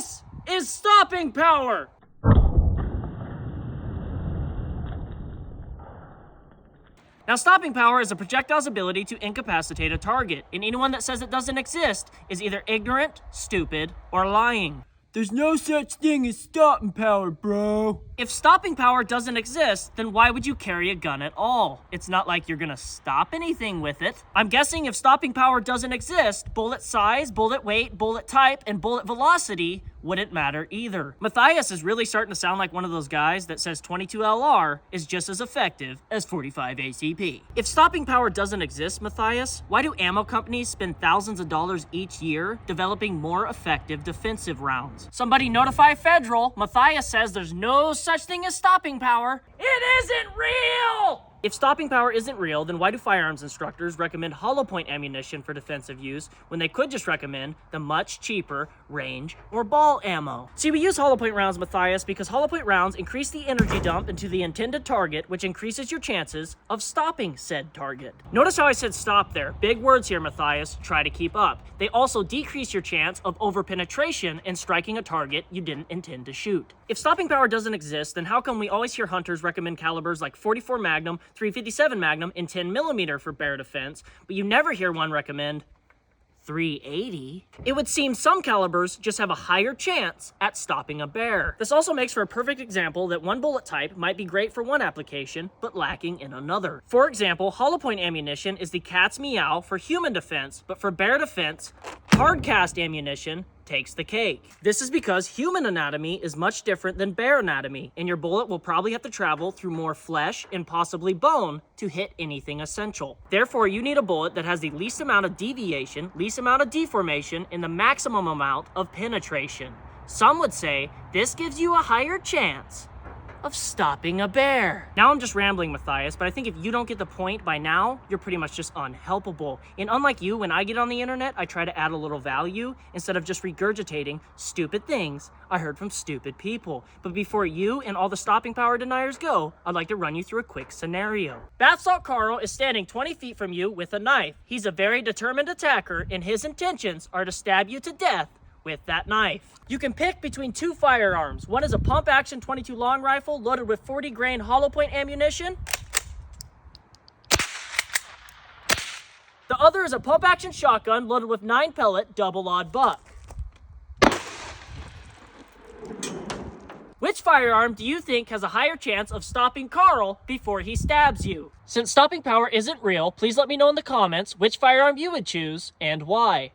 This is stopping power! Now, stopping power is a projectile's ability to incapacitate a target, and anyone that says it doesn't exist is either ignorant, stupid, or lying. There's no such thing as stopping power, bro. If stopping power doesn't exist, then why would you carry a gun at all? It's not like you're gonna stop anything with it. I'm guessing if stopping power doesn't exist, bullet size, bullet weight, bullet type, and bullet velocity wouldn't matter either. Matthias is really starting to sound like one of those guys that says 22 LR is just as effective as 45 ACP. If stopping power doesn't exist, Matthias, why do ammo companies spend thousands of dollars each year developing more effective defensive rounds? Somebody notify Federal. Matthias says there's no such thing as stopping power. It isn't real! If stopping power isn't real, then why do firearms instructors recommend hollow point ammunition for defensive use when they could just recommend the much cheaper range or ball ammo? See, we use hollow point rounds, Matthias, because hollow point rounds increase the energy dump into the intended target, which increases your chances of stopping said target. Notice how I said stop there. Big words here, Matthias. Try to keep up. They also decrease your chance of over-penetration in striking a target you didn't intend to shoot. If stopping power doesn't exist, then how come we always hear hunters recommend calibers like 44 Magnum, 357 Magnum, and 10mm for bear defense, but you never hear one recommend 380? It would seem some calibers just have a higher chance at stopping a bear. This also makes for a perfect example that one bullet type might be great for one application, but lacking in another. For example, hollow point ammunition is the cat's meow for human defense, but for bear defense, hardcast ammunition takes the cake. This is because human anatomy is much different than bear anatomy, and your bullet will probably have to travel through more flesh and possibly bone to hit anything essential. Therefore, you need a bullet that has the least amount of deviation, least amount of deformation, and the maximum amount of penetration. Some would say this gives you a higher chance of stopping a bear. Now I'm just rambling, Matthias, but I think if you don't get the point by now, you're pretty much just unhelpable. And unlike you, when I get on the internet, I try to add a little value instead of just regurgitating stupid things I heard from stupid people. But before you and all the stopping power deniers go, I'd like to run you through a quick scenario. Bath Salt Carl is standing 20 feet from you with a knife. He's a very determined attacker, and his intentions are to stab you to death with that knife. You can pick between two firearms. One is a pump-action 22 long rifle loaded with 40 grain hollow point ammunition. The other is a pump-action shotgun loaded with 9 pellet double-aught buck. Which firearm do you think has a higher chance of stopping Carl before he stabs you? Since stopping power isn't real, please let me know in the comments which firearm you would choose and why.